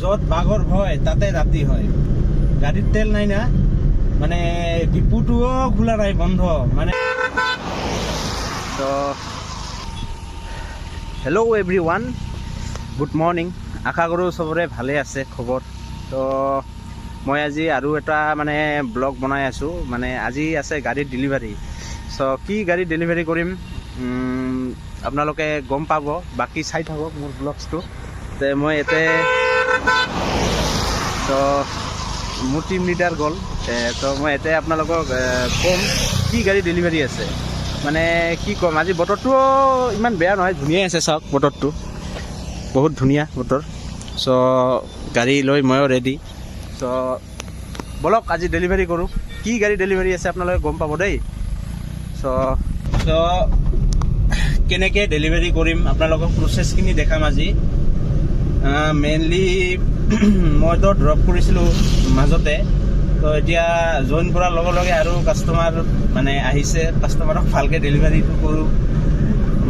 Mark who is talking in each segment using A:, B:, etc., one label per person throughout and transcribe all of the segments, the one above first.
A: য'ত বাঘৰ ভয় তাতে ৰাতি হয়। গাড়ীত তেল নাই না, মানে ডিপুটোও খোলা নাই, বন্ধ মানে। তো হেল্ল' এভৰিৱান, গুড মৰ্ণিং। আশা কৰোঁ চবৰে ভালে আছে খবৰ। তো মই আজি আৰু এটা মানে ব্লগ বনাই আছোঁ। মানে আজি আছে গাড়ীৰ ডেলিভাৰী। চ' কি গাড়ী ডেলিভাৰী কৰিম আপোনালোকে গম পাব, বাকী চাই থাকক মোৰ ব্লগছটো। তে মই ইয়াতে তো মোৰ টিম লিডাৰ গ'ল, তো মই ইয়াতে আপোনালোকক ক'ম কি গাড়ী ডেলিভাৰী আছে। মানে কি ক'ম, আজি বতৰটো ইমান বেয়া নহয়, ধুনীয়াই আছে। চাওক বতৰটো বহুত ধুনীয়া বতৰ। চ' গাড়ী লৈ ময়ো ৰেডি। চ' বলক আজি ডেলিভাৰী কৰোঁ। কি গাড়ী ডেলিভাৰী আছে আপোনালোকে গম পাব দেই। চ' কেনেকৈ ডেলিভাৰী কৰিম আপোনালোকক প্ৰচেছখিনি দেখাম আজি। মেইনলি মইতো ড্ৰপ কৰিছিলোঁ মাজতে, তো এতিয়া জইন কৰাৰ লগে লগে আৰু কাষ্টমাৰ মানে আহিছে, কাষ্টমাৰক ভালকৈ ডেলিভাৰীটো কৰোঁ।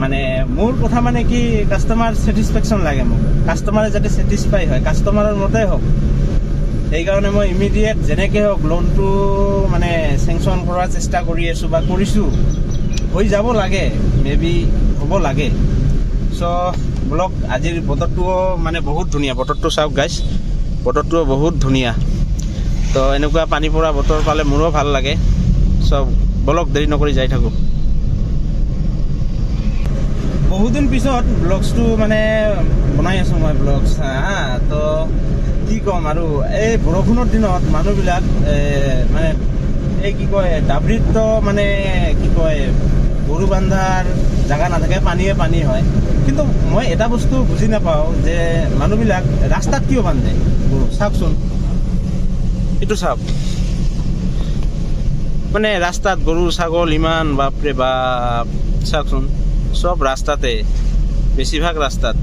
A: মানে মোৰ কথা মানে কি, কাষ্টমাৰ ছেটিছফেকশ্যন লাগে মোক, কাষ্টমাৰে যাতে ছেটিছফাই হয়, কাষ্টমাৰৰ মতে হওক। সেইকাৰণে মই ইমিডিয়েট যেনেকৈ হওক লোনটো মানে চেংচন কৰাৰ চেষ্টা কৰি আছোঁ বা কৰিছোঁ। হৈ যাব লাগে, মেবি হ'ব লাগে। চ' ব্লক আজিৰ বতৰটোও মানে বহুত ধুনীয়া, বতৰটো চাওক গাইছ, বতৰটোও বহুত ধুনীয়া। তো এনেকুৱা পানী পৰা বতৰ পালে মোৰো ভাল লাগে। চব ব্লক দেৰি নকৰি যাই থাকোঁ। বহুদিন পিছত ব্লগছটো মানে বনাই আছোঁ মই ব্লগছ। তো কি ক'ম আৰু, এই বৰষুণৰ দিনত মানুহবিলাক মানে এই কি কয় ডাবৰিত মানে কি কয় গৰু বান্ধাৰ জেগা নাথাকে, পানীয়ে পানী হয়। কিন্তু মই এটা বস্তু বুজি নাপাওঁ যে মানুহবিলাক ৰাস্তাত কিয় বান্ধে গৰু। চাওকচোন, এইটো চাওক, মানে ৰাস্তাত গৰু ছাগল ইমান, বাপৰে বাপ, চাওকচোন চব ৰাস্তাতে, বেছিভাগ ৰাস্তাত।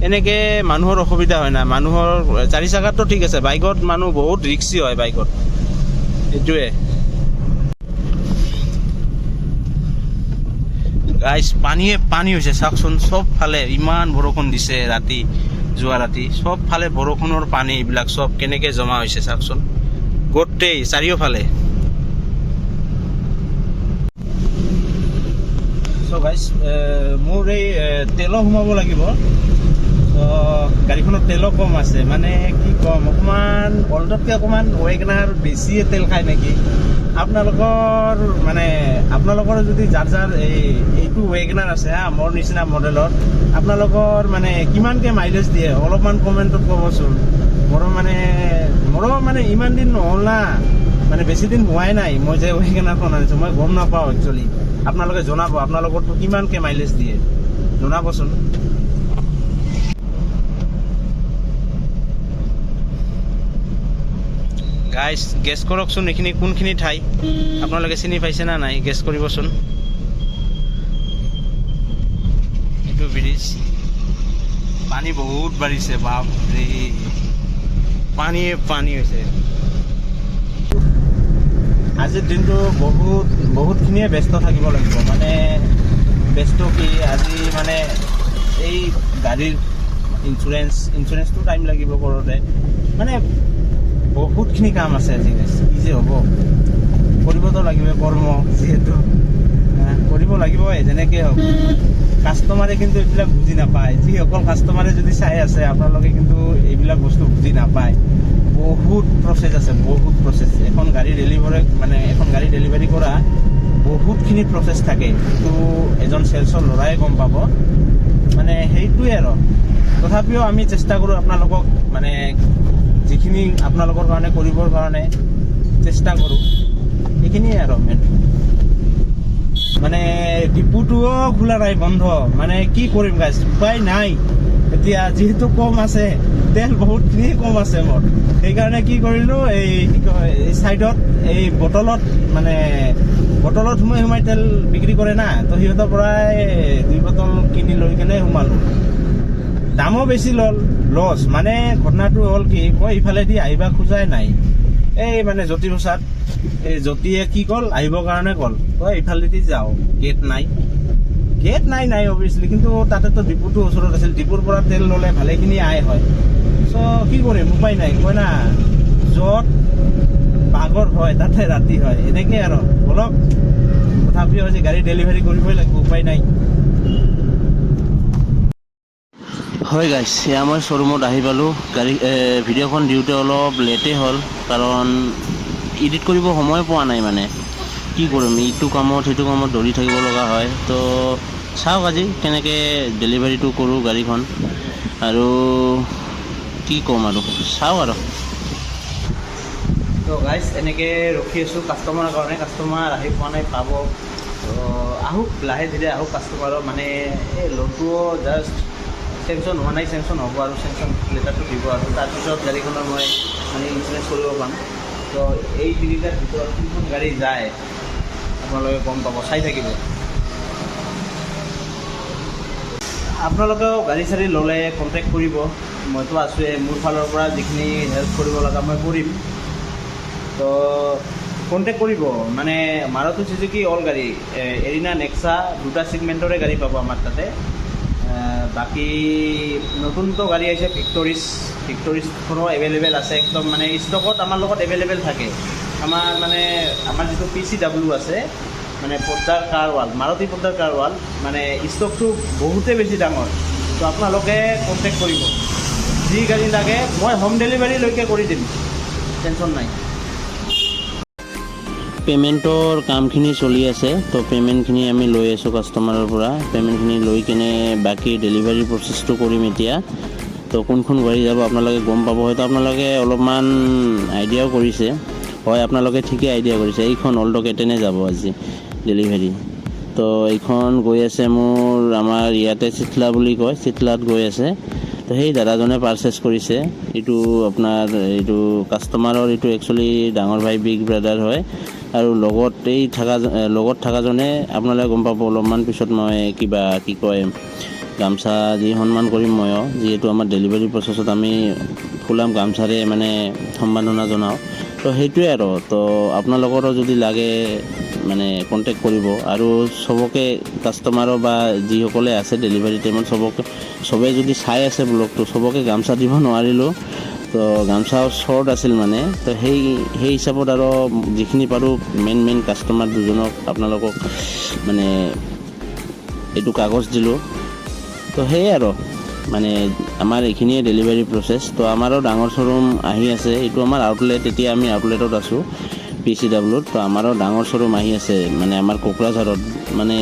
A: এনেকৈ মানুহৰ অসুবিধা হয় না। মানুহৰ চাৰি চকাততো ঠিক আছে, বাইকত মানুহ বহুত ৰিক্সি হয় বাইকত, এইটোৱে। গাইছ পানীয়ে পানী হৈছে, চাওকচোন চব ফালে ইমান বৰষুণ দিছে ৰাতি, যোৱা ৰাতি চব ফালে বৰষুণৰ পানী, এইবিলাক চব কেনেকৈ জমা হৈছে চাওকচোন, গোটেই চাৰিওফালে। চ' গাইছ মোৰ এই তেলো সোমাব লাগিব। গাড়ীখনত তেলো কম আছে, মানে কি ক'ম, অকণমান অল্টতকৈ অকণমান ৱেগনাৰ বেছিয়ে তেল খায় নেকি। আপোনালোকৰ যদি যাৰ যাৰ এইটো ৱেগনাৰ আছে মোৰ নিচিনা মডেলৰ, আপোনালোকৰ মানে কিমানকৈ মাইলেজ দিয়ে অলপমান কমেণ্টত ক'বচোন। মোৰো মানে ইমান দিন নহ'ল না, মানে বেছি দিন হোৱাই নাই মই যে ৱেগনাৰখন আনিছোঁ, মই গম নাপাওঁ একচুৱেলি। আপোনালোকে জনাব আপোনালোকৰতো কিমানকৈ মাইলেজ দিয়ে, জনাবচোন। গাইছ গেছ কৰকচোন, এইখিনি কোনখিনি ঠাই আপোনালোকে চিনি পাইছে না নাই, গেছ কৰিবচোন। এইটো ব্ৰিজ, পানী বহুত বাঢ়িছে, বাপৰে পানীয়ে পানী হৈছে। আজিৰ দিনটো বহুতখিনিয়ে ব্যস্ত থাকিব লাগিব। মানে ব্যস্ত কি, আজি মানে এই গাড়ীৰ ইঞ্চুৰেঞ্চটো টাইম লাগিব কৰোঁতে, মানে বহুতখিনি কাম আছে আজি। কি যে হ'ব, কৰিবতো লাগিব, কৰ্ম যিহেতু কৰিব লাগিবই যেনেকৈ হওক। কাষ্টমাৰে কিন্তু এইবিলাক বুজি নাপায়। যিসকল কাষ্টমাৰে যদি চাই আছে, আপোনালোকে কিন্তু এইবিলাক বস্তু বুজি নাপায়। বহুত প্ৰচেছ আছে, বহুত প্ৰচেছ। এখন গাড়ী ডেলিভাৰী কৰা বহুতখিনি প্ৰচেছ থাকে, কিন্তু এজন চেলছৰ ল'ৰাই গম পাব। মানে সেইটোৱে আৰু, তথাপিও আমি চেষ্টা কৰোঁ আপোনালোকক মানে যিখিনি আপোনালোকৰ কাৰণে কৰিবৰ কাৰণে চেষ্টা কৰোঁ, সেইখিনিয়ে আৰু মেইন। মানে ডিপুটোও খোলা নাই, বন্ধ। মানে কি কৰিম গাইছ, উপায় নাই। এতিয়া যিহেতু কম আছে তেল, বহুতখিনি কম আছে মোৰ, সেইকাৰণে কি কৰিলোঁ, এই কি কয় এই ছাইডত এই বটলত সোমাই তেল বিক্ৰী কৰে না, তো সিহঁতৰ পৰাই 2 বটল কিনি লৈ কেনে সোমালোঁ। দামো বেছি লছ। মানে ঘটনাটো হ'ল কি, মই ইফালেদি আহিব খোজাই নাই, এই মানে জ্যোতি প্ৰসাদ, এই জ্যোতিয়ে কি ক'ল, আহিবৰ কাৰণে ক'ল, তই ইফালেদি যাওঁ, গেট নাই অভিয়াছলি। কিন্তু তাতেতো ডিপুটো ওচৰত আছিল, ডিপুৰ পৰা তেল ল'লে ভালেখিনি আয় হয়। চ' কি কৰিম, উপায় নাই, কয় না য'ত পাগৰ হয় তাতে ৰাতি হয়, এনেকৈ আৰু বলক। তথাপিও আজি গাড়ী ডেলিভাৰী কৰিবই লাগিব, উপায় নাই। হয় গাইছ, এয়া মই শ্ব'ৰুমত আহি পালোঁ। ভিডিঅ'খন দিওঁতে অলপ লেটেই হ'ল, কাৰণ এডিট কৰিব সময় পোৱা নাই। মানে কি কৰিম, ইটো কামত সেইটো কামত দৌৰি থাকিব লগা হয়। তো চাওক আজি কেনেকৈ ডেলিভাৰীটো কৰোঁ গাড়ীখন, আৰু কি ক'ম আৰু চাওক আৰু। তো গাইছ, এনেকৈ ৰখি আছোঁ কাষ্টমাৰৰ কাৰণে। কাষ্টমাৰ আহি পোৱা নাই, পাব। তো আহক, লাহে ধীৰে আহক কাষ্টমাৰৰ। মানে এই লোনটোও জাষ্ট চেংচন হোৱা নাই, চেংচন হ'ব আৰু চেংচন লেটাৰটো দিব, আৰু তাৰপিছত গাড়ীখনৰ মই মানে ইঞ্চুৰেঞ্চ কৰিব পাম। তো এই তিনিটাৰ ভিতৰত কোনখন গাড়ী যায় আপোনালোকে গম পাব, চাই থাকিব। আপোনালোকেও গাড়ী চাড়ী ল'লে কণ্টেক্ট কৰিব, মইতো আছোঁৱে। মোৰ ফালৰ পৰা যিখিনি হেল্প কৰিব লগা মই কৰিম। তো কণ্টেক্ট কৰিব। মানে মাৰুতি চুজুকি অল গাড়ী, এৰিনা, নেক্সা, দুটা ছিগমেণ্টৰে গাড়ী পাব আমাৰ তাতে। বাকী নতুনটো গাড়ী আহিছে ভিক্টৰিছখনো এভেইলেবল আছে একদম। মানে ষ্টকত আমাৰ লগত এভেইলেবল থাকে। আমাৰ যিটো PCW আছে, মানে পৰ্দাৰ কাৰ ৱাল, মাৰুতি পৰ্দাৰ কাৰ ৱাল, মানে ষ্টকটো বহুতেই বেছি ডাঙৰ। তো আপোনালোকে কণ্টেক্ট কৰিব, যি গাড়ী লাগে মই হোম ডেলিভাৰীলৈকে কৰি দিম, টেনশ্যন নাই। পে'মেণ্টৰ কামখিনি চলি আছে। তো পে'মেণ্টখিনি আমি লৈ আছোঁ কাষ্টমাৰৰ পৰা। পে'মেণ্টখিনি লৈ কিনে বাকী ডেলিভাৰী প্ৰচেছটো কৰিম এতিয়া। তো কোনখন গাড়ী যাব আপোনালোকে গম পাব। হয়তো আপোনালোকে অলপমান আইডিয়াও কৰিছে, হয় আপোনালোকে ঠিকেই আইডিয়া কৰিছে। এইখন অলটো কেটেনে যাব আজি ডেলিভাৰী। তো এইখন গৈ আছে মোৰ আমাৰ ইয়াতে চিতলা বুলি কয়, চিতলাত গৈ আছে। তো সেই দাদাজনে পাৰচেছ কৰিছে। এইটো আপোনাৰ এইটো কাষ্টমাৰৰ, এইটো একচুৱেলি ডাঙৰ ভাই, বিগ ব্ৰাদাৰ হয়। আৰু লগত থকাজনে আপোনালোকে গম পাব অলপমান পিছত। মই কি কয় গামচা দি সন্মান কৰিম ময়ো, যিহেতু আমাৰ ডেলিভাৰী প্ৰচেছত আমি ফুলাম গামচাৰে মানে সম্বৰ্ধনা জনাওঁ। তো সেইটোৱে আৰু। তো আপোনালোকৰো যদি লাগে মানে কণ্টেক্ট কৰিব। আৰু চবকে কাষ্টমাৰৰ বা যিসকলে আছে ডেলিভাৰী টাইমত চবেই যদি চাই আছে ব্লগটো, চবকে গামচা দিব নোৱাৰিলোঁ। তো গামচাও শ্বৰ্ট আছিল মানে। তো সেই হিচাপত আৰু যিখিনি পাৰোঁ মেইন কাষ্টমাৰ দুজনক আপোনালোকক মানে এইটো কাগজ দিলোঁ। তো সেয়ে আৰু মানে আমাৰ এইখিনিয়ে ডেলিভাৰী প্ৰচেছ। তো আমাৰো ডাঙৰ শ্ব'ৰুম আহি আছে। এইটো আমাৰ আউটলেট, এতিয়া আমি আউটলেটত আছোঁ PCWত। তো আমাৰো ডাঙৰ শ্ব'ৰুম আহি আছে, মানে আমাৰ কোকৰাঝাৰত। মানে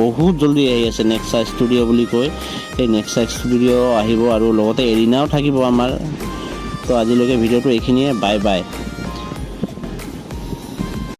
A: বহুত জলদি আহি আছে। নেক্সা ষ্টুডিঅ' বুলি কয়, সেই নেক্সা ষ্টুডিঅ' আহিব, আৰু লগতে এৰিনাও থাকিব আমাৰ। তো আজিলৈকে ভিডিঅ'টো এইখিনিয়ে, বাই বাই।